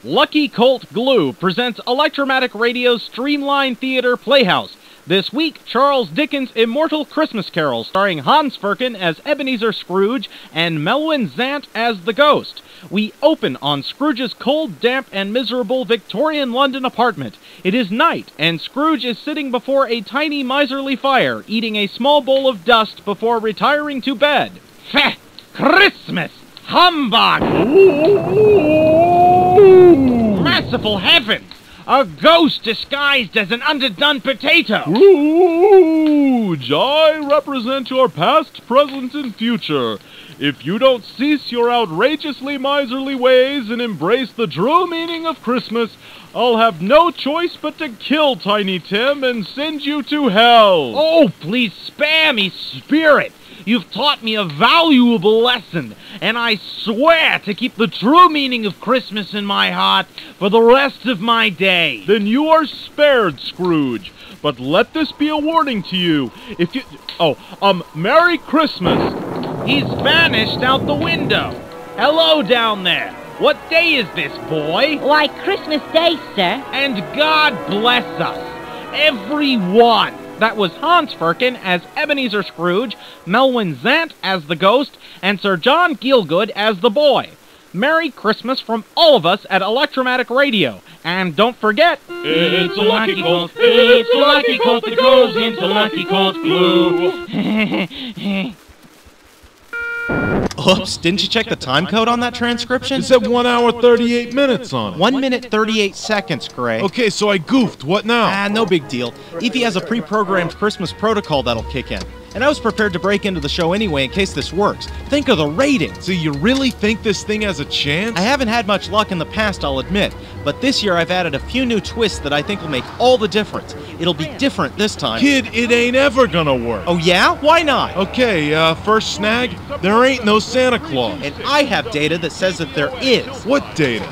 Lucky Colt Glue presents Electromatic Radio's Streamline Theater Playhouse. This week, Charles Dickens' Immortal Christmas Carol, starring Hans Firkin as Ebenezer Scrooge and Melvin Zant as the Ghost. We open on Scrooge's cold, damp, and miserable Victorian London apartment. It is night, and Scrooge is sitting before a tiny miserly fire, eating a small bowl of dust before retiring to bed. Heh! Christmas! Humbug! Merciful heavens! A ghost disguised as an underdone potato! Scrooge, I represent your past, present, and future. If you don't cease your outrageously miserly ways and embrace the true meaning of Christmas, I'll have no choice but to kill Tiny Tim and send you to hell. Oh, please spare me, spirit! You've taught me a valuable lesson, and I swear to keep the true meaning of Christmas in my heart for the rest of my days. Then you are spared, Scrooge. But let this be a warning to you. If you... Merry Christmas. He's vanished out the window. Hello down there. What day is this, boy? Why, Christmas Day, sir. And God bless us, everyone. That was Hans Firkin as Ebenezer Scrooge, Melvin Zant as the Ghost, and Sir John Gielgud as the Boy. Merry Christmas from all of us at Electromatic Radio. And don't forget... It's a Lucky Colt. It's a Lucky Colt that goes into Lucky Colt Glue. Oops, didn't you check the time code on that transcription? It said 1 hour 38 minutes on it. 1 minute 38 seconds, Gray. Okay, so I goofed. What now? No big deal. Evie has a pre-programmed Christmas protocol that'll kick in. And I was prepared to break into the show anyway in case this works. Think of the ratings. So you really think this thing has a chance? I haven't had much luck in the past, I'll admit. But this year I've added a few new twists that I think will make all the difference. It'll be different this time. Kid, it ain't ever gonna work. Oh yeah? Why not? Okay, first snag, there ain't no Santa Claus. And I have data that says that there is. What data?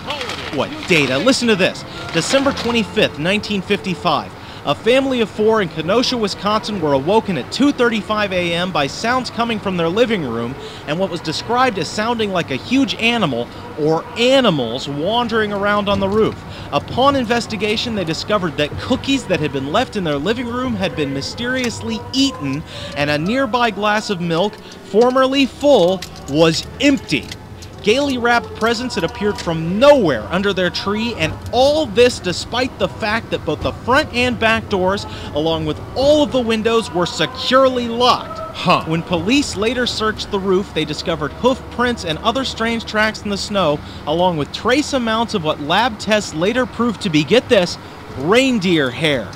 What data? Listen to this. December 25th, 1955. A family of 4 in Kenosha, Wisconsin were awoken at 2:35 a.m. by sounds coming from their living room and what was described as sounding like a huge animal or animals wandering around on the roof. Upon investigation, they discovered that cookies that had been left in their living room had been mysteriously eaten, and a nearby glass of milk, formerly full, was empty. Gaily wrapped presents had appeared from nowhere under their tree, and all this despite the fact that both the front and back doors, along with all of the windows, were securely locked. When police later searched the roof, they discovered hoof prints and other strange tracks in the snow, along with trace amounts of what lab tests later proved to be, get this, reindeer hair.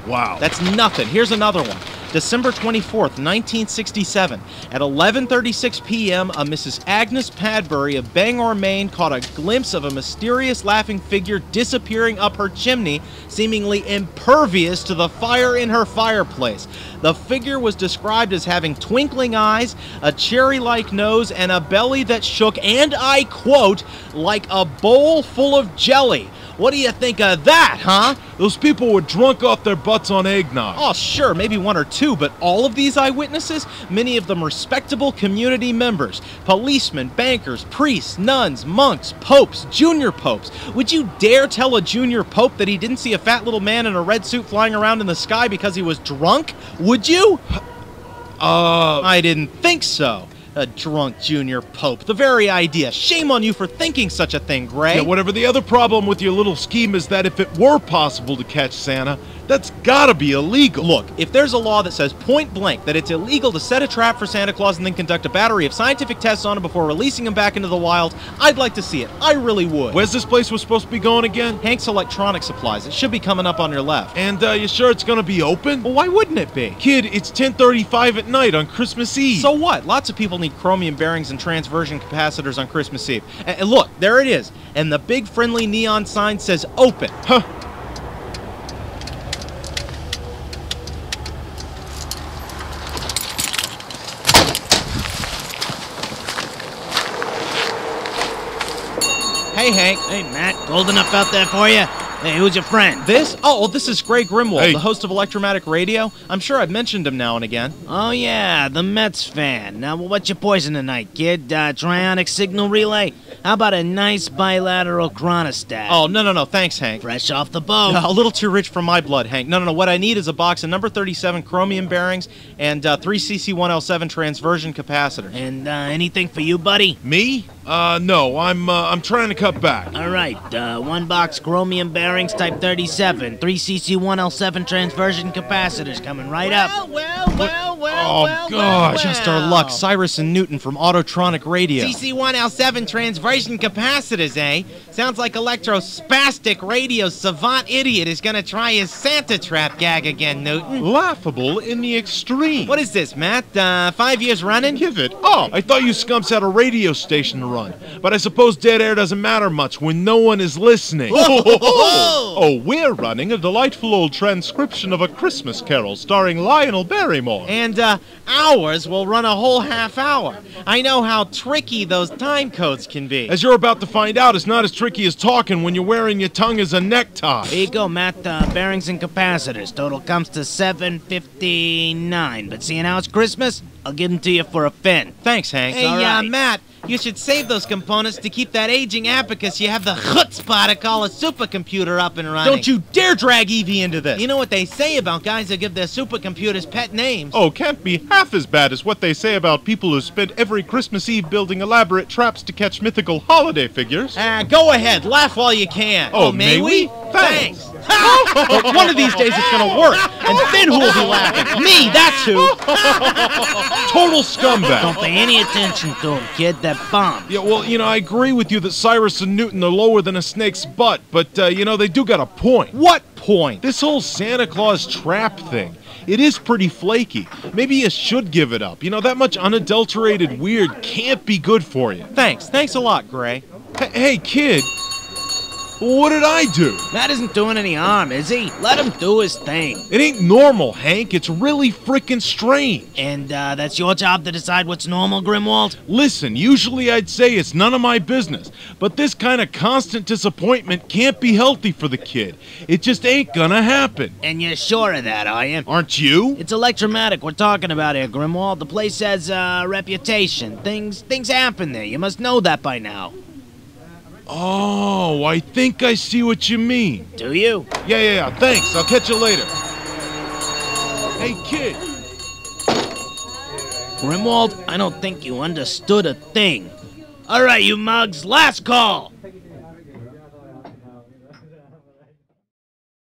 Wow. That's nothing. Here's another one. December 24th, 1967. At 11:36 p.m., a Mrs. Agnes Padbury of Bangor, Maine, caught a glimpse of a mysterious laughing figure disappearing up her chimney, seemingly impervious to the fire in her fireplace. The figure was described as having twinkling eyes, a cherry-like nose, and a belly that shook, and I quote, like a bowl full of jelly. What do you think of that, huh? Those people were drunk off their butts on eggnog. Oh, sure, maybe 1 or 2, but all of these eyewitnesses, many of them respectable community members, policemen, bankers, priests, nuns, monks, popes, junior popes. Would you dare tell a junior pope that he didn't see a fat little man in a red suit flying around in the sky because he was drunk? Would you? I didn't think so. A drunk junior pope. The very idea. Shame on you for thinking such a thing, Gray. Yeah, whatever the other problem with your little scheme is that if it were possible to catch Santa, that's gotta be illegal. Look, if there's a law that says point blank that it's illegal to set a trap for Santa Claus and then conduct a battery of scientific tests on him before releasing him back into the wild, I'd like to see it. I really would. Where's this place we're supposed to be going again? Hank's Electronic Supplies. It should be coming up on your left. And you sure it's gonna be open? Well, why wouldn't it be? Kid, it's 10:35 at night on Christmas Eve. So what? Lots of people need chromium bearings and transversion capacitors on Christmas Eve. And look, there it is. And the big friendly neon sign says open. Huh. Hey, Hank. Hey, Matt, cold enough out there for you? Hey, who's your friend? This? Oh, well, this is Greg Grimwald, Hey. the host of Electromatic Radio. I'm sure I've mentioned him now and again. Oh, yeah, the Mets fan. Now, what's your poison tonight, kid? Trionic signal relay? How about a nice bilateral chronostat? Oh, no, thanks, Hank. Fresh off the boat. No, a little too rich for my blood, Hank. No, what I need is a box of number 37 chromium bearings and 3 CC1L7 transversion capacitors. And anything for you, buddy? Me? No, I'm trying to cut back. All right, 1 box chromium bearings type 37, 3 CC1L7 transversion capacitors coming right up. Oh, gosh. Just our luck, Cyrus and Newton from Autotronic Radio. CC1L7 transversion capacitors, eh? Sounds like electrospastic radio savant idiot is gonna try his Santa trap gag again, Newton. Laughable in the extreme. What is this, Matt? 5 years running? Give it up. I thought you scumps had a radio station to run, but I suppose dead air doesn't matter much when no one is listening. Oh, we're running a delightful old transcription of A Christmas Carol starring Lionel Barrymore. And ours will run a whole half hour. I know how tricky those time codes can be. As you're about to find out, it's not as tricky as talking when you're wearing your tongue as a necktie. Here you go, Matt. Bearings and capacitors. Total comes to $759. But seeing how it's Christmas, I'll give them to you for a fin. Thanks, Hank. Hey, all right. Matt, you should save those components to keep that aging abacus you have the chutzpah to call a supercomputer up and running. Don't you dare drag Evie into this. You know what they say about guys who give their supercomputers pet names? Oh, can't be half as bad as what they say about people who spend every Christmas Eve building elaborate traps to catch mythical holiday figures. Go ahead, laugh while you can. Oh, may we? Thanks. But one of these days it's gonna work, and then who will be laughing? Me, that's who. Total scumbag. Don't pay any attention to him, kid. That bomb. Yeah, well, I agree with you that Cyrus and Newton are lower than a snake's butt, but, they do got a point. What point? This whole Santa Claus trap thing, it is pretty flaky. Maybe you should give it up. That much unadulterated weird can't be good for you. Thanks a lot, Gray. Hey, kid, what did I do? Matt isn't doing any harm, is he? Let him do his thing. It ain't normal, Hank. It's really frickin' strange. And that's your job to decide what's normal, Grimwald? Listen, usually I'd say it's none of my business, but this kind of constant disappointment can't be healthy for the kid. It just ain't gonna happen. And you're sure of that, are you? Aren't you? It's Electromatic we're talking about here, Grimwald. The place has a reputation. Things happen there. You must know that by now. Oh, I think I see what you mean. Do you? Yeah, thanks. I'll catch you later. Hey, kid. Grimwald, I don't think you understood a thing. All right, you mugs, last call.